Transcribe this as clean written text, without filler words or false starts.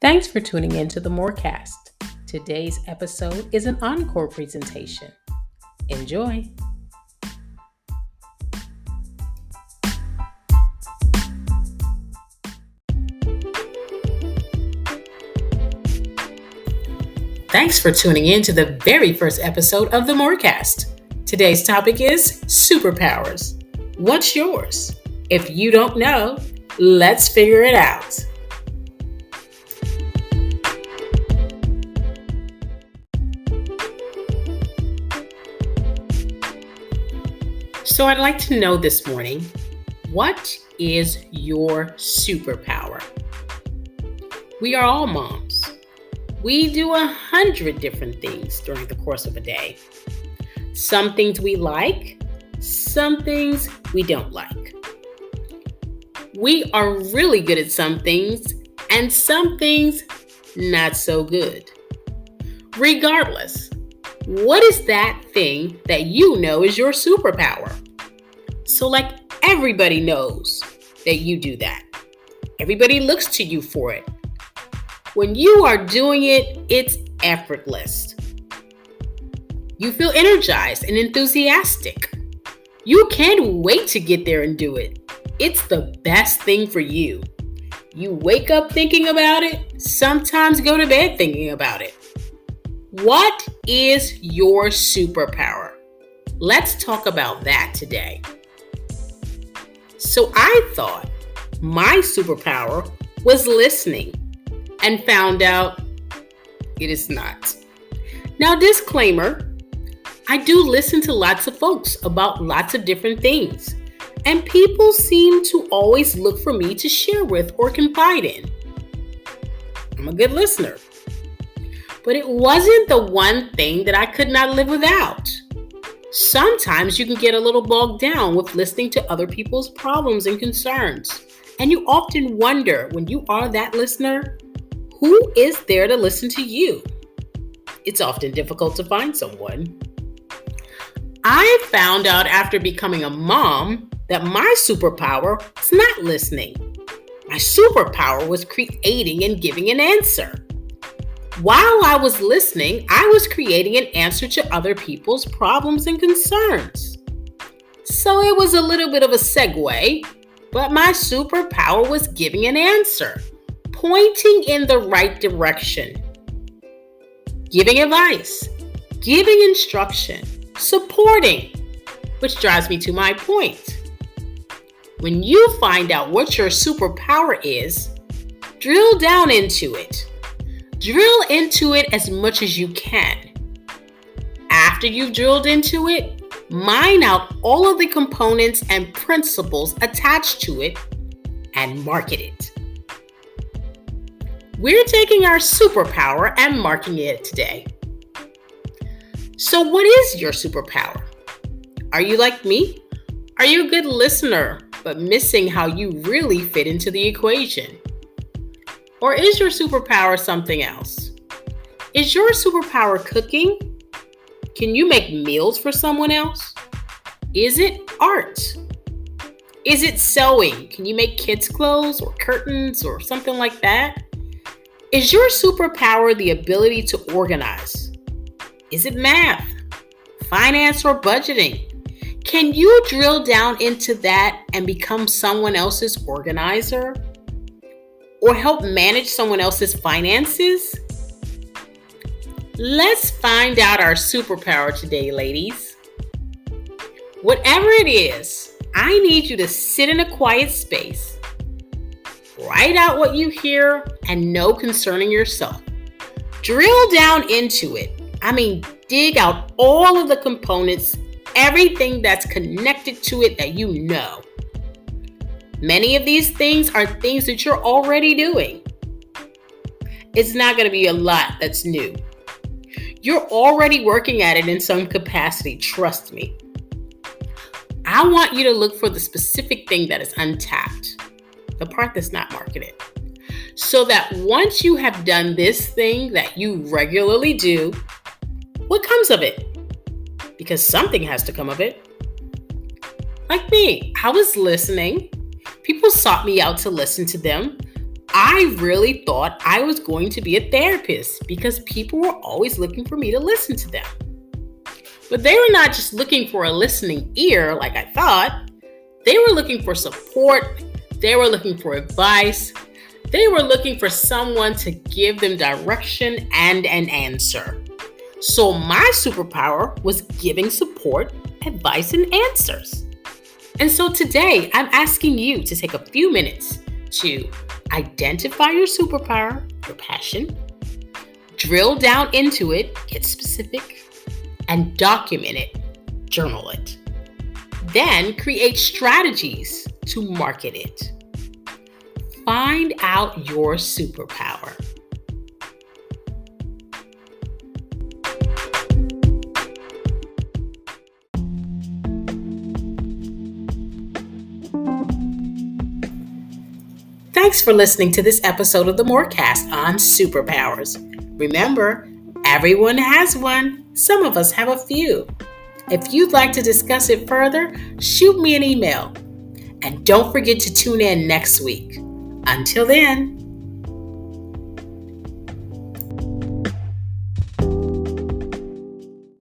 Thanks for tuning in to the MOR Cast. Today's episode is an Encore presentation. Enjoy. Thanks for tuning in to the very first episode of the MOR Cast. Today's topic is superpowers. What's yours? If you don't know, let's figure it out. So I'd like to know this morning, what is your superpower? We are all moms. We do 100 different things during the course of a day. Some things we like, some things we don't like. We are really good at some things, and some things not so good. Regardless, what is that thing that you know is your superpower? So like everybody knows that you do that. Everybody looks to you for it. When you are doing it, it's effortless. You feel energized and enthusiastic. You can't wait to get there and do it. It's the best thing for you. You wake up thinking about it, sometimes go to bed thinking about it. What is your superpower? Let's talk about that today. So I thought my superpower was listening and found out it is not. Now, disclaimer, I do listen to lots of folks about lots of different things, and people seem to always look for me to share with or confide in. I'm a good listener, but it wasn't the one thing that I could not live without. Sometimes you can get a little bogged down with listening to other people's problems and concerns, and you often wonder when you are that listener, who is there to listen to you? It's often difficult to find someone. I found out after becoming a mom that my superpower was not listening. My superpower was creating and giving an answer. While I was listening, I was creating an answer to other people's problems and concerns. So it was a little bit of a segue, but my superpower was giving an answer, pointing in the right direction, giving advice, giving instruction, supporting, which drives me to my point. When you find out what your superpower is, drill down into it. Drill into it as much as you can. After you've drilled into it, mine out all of the components and principles attached to it and market it. We're taking our superpower and marking it today. So what is your superpower? Are you like me? Are you a good listener, but missing how you really fit into the equation? Or is your superpower something else? Is your superpower cooking? Can you make meals for someone else? Is it art? Is it sewing? Can you make kids' clothes or curtains or something like that? Is your superpower the ability to organize? Is it math, finance, or budgeting? Can you drill down into that and become someone else's organizer? Or help manage someone else's finances? Let's find out our superpower today, ladies. Whatever it is, I need you to sit in a quiet space, write out what you hear and know concerning yourself. Drill down into it. Dig out all of the components, everything that's connected to it that you know. Many of these things are things that you're already doing. It's not going to be a lot that's new. You're already working at it in some capacity, trust me. I want you to look for the specific thing that is untapped, the part that's not marketed, so that once you have done this thing that you regularly do, what comes of it? Because something has to come of it. Like me, I was listening. People sought me out to listen to them. I really thought I was going to be a therapist because people were always looking for me to listen to them. But they were not just looking for a listening ear like I thought. They were looking for support. They were looking for advice. They were looking for someone to give them direction and an answer. So my superpower was giving support, advice, and answers. And so today I'm asking you to take a few minutes to identify your superpower, your passion, drill down into it, get specific, and document it, journal it. Then create strategies to market it. Find out your superpower. Thanks for listening to this episode of the MOR Cast on superpowers. Remember, everyone has one. Some of us have a few. If you'd like to discuss it further, shoot me an email. And don't forget to tune in next week. Until then,